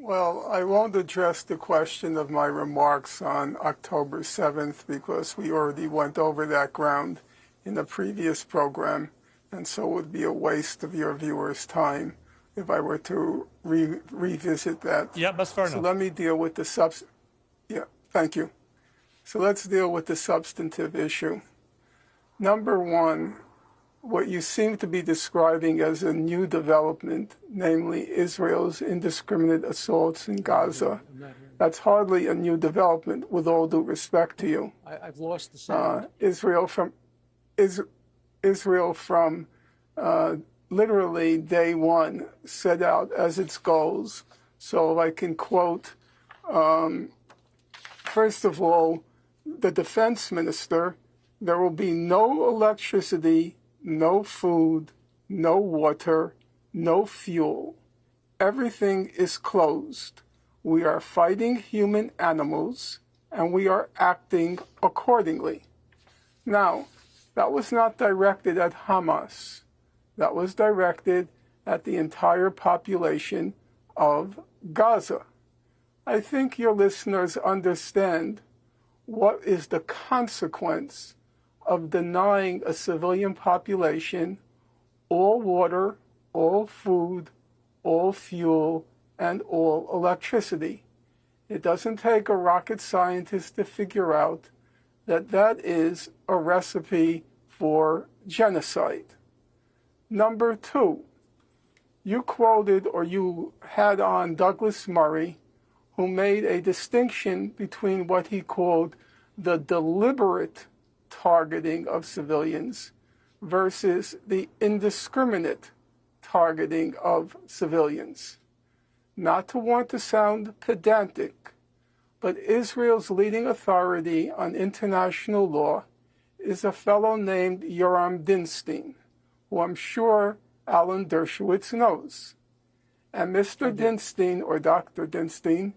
Well, I won't address the question of my remarks on October 7th because we already went over that ground in the previous program, and so it would be a waste of your viewers' time if I were to revisit that. Yeah, that's fair enough. So let me deal with the Yeah, thank you. So let's deal with the substantive issue. Number one, what you seem to be describing as a new development, namely Israel's indiscriminate assaults in Gaza, that's hardly a new development, with all due respect to you. I've lost the sound. Israel from literally day one set out as its goals. So if I can quote, first of all, the defense minister, there will be no electricity, no food, no water, no fuel. Everything is closed. We are fighting human animals, and we are acting accordingly. Now, that was not directed at Hamas. That was directed at the entire population of Gaza. I think your listeners understand what is the consequence of denying a civilian population all water, all food, all fuel, and all electricity. It doesn't take a rocket scientist to figure out that that is a recipe for genocide. Number two, you quoted or you had on Douglas Murray, who made a distinction between what he called the deliberate targeting of civilians versus the indiscriminate targeting of civilians. Not to want to sound pedantic, but Israel's leading authority on international law is a fellow named Yoram Dinstein, who I'm sure Alan Dershowitz knows. And Mr. Dinstein, or Dr. Dinstein,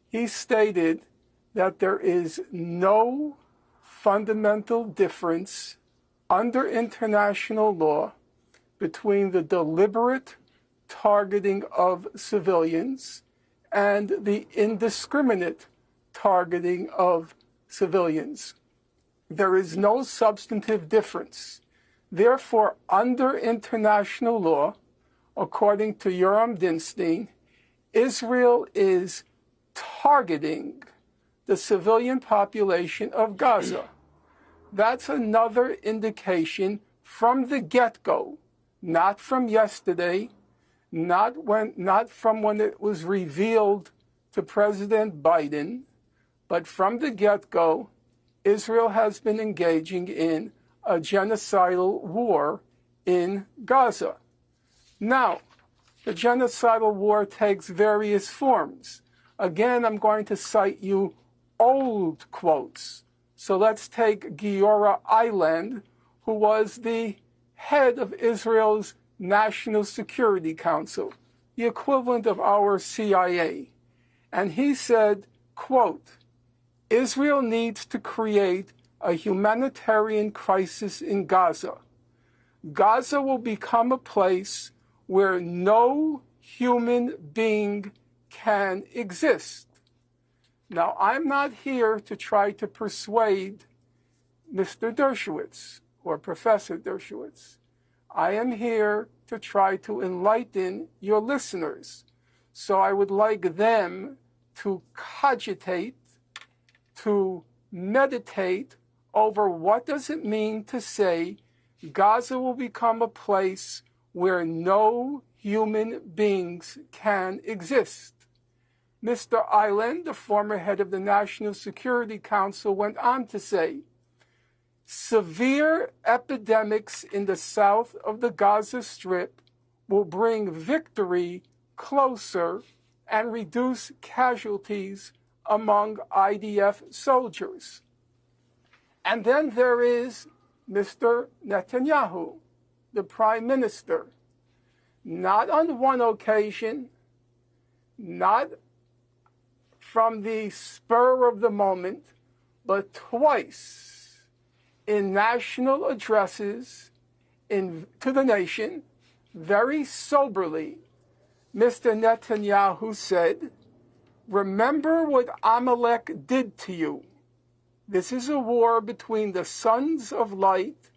he stated that there is no fundamental difference under international law between the deliberate targeting of civilians and the indiscriminate targeting of civilians. There is no substantive difference. Therefore, under international law, according to Yoram Dinstein, Israel is targeting the civilian population of Gaza. That's another indication from the get-go, not from yesterday, not from when it was revealed to President Biden, but from the get-go, Israel has been engaging in a genocidal war in Gaza. Now, the genocidal war takes various forms. Again, I'm going to cite you old quotes. So let's take Giora Eiland, who was the head of Israel's National Security Council, the equivalent of our CIA. And he said, quote, Israel needs to create a humanitarian crisis in Gaza. Gaza will become a place where no human being can exist. Now, I'm not here to try to persuade Mr. Dershowitz or Professor Dershowitz. I am here to try to enlighten your listeners. So I would like them to cogitate, to meditate over what does it mean to say Gaza will become a place where no human beings can exist. Mr. Eiland, the former head of the National Security Council, went on to say, severe epidemics in the south of the Gaza Strip will bring victory closer and reduce casualties among IDF soldiers. And then there is Mr. Netanyahu, the prime minister. Not on one occasion, not from the spur of the moment, but twice in national addresses to the nation, very soberly, Mr. Netanyahu said remember what Amalek did to you. This is a war between the sons of light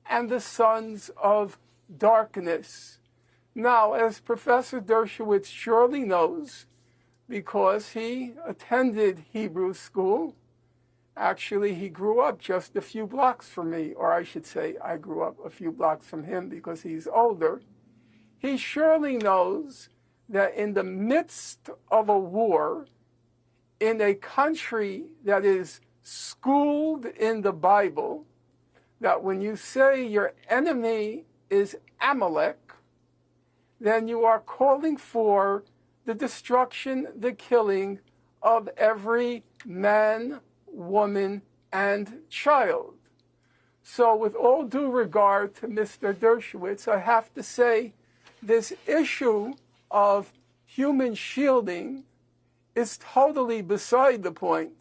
and the sons of darkness. Now, as Professor Dershowitz surely knows, because he attended Hebrew school, actually he grew up just a few blocks from me, or I should say I grew up a few blocks from him because he's older. He surely knows that in the midst of a war, in a country that is schooled in the Bible, that when you say your enemy is Amalek, then you are calling for the destruction, the killing of every man, woman, and child. So with all due regard to Mr. Dershowitz, I have to say this issue of human shielding is totally beside the point,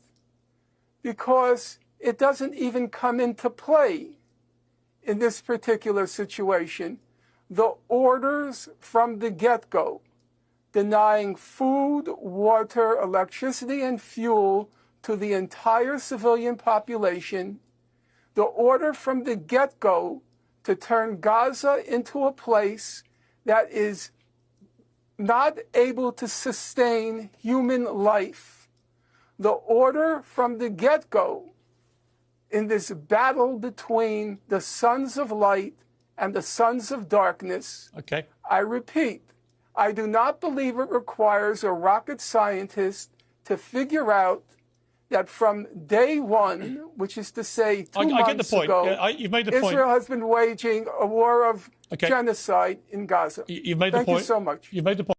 because it doesn't even come into play in this particular situation. The orders from the get-go, denying food, water, electricity, and fuel to the entire civilian population, the order from the get-go to turn Gaza into a place that is not able to sustain human life, the order from the get-go in this battle between the sons of light and the sons of darkness. Okay. I repeat, I do not believe it requires a rocket scientist to figure out that from day one, which is to say 2 months I get the point. ago, You've made the point. Israel has been waging a war of genocide in Gaza. You've made the point. Thank you so much. You've made the point.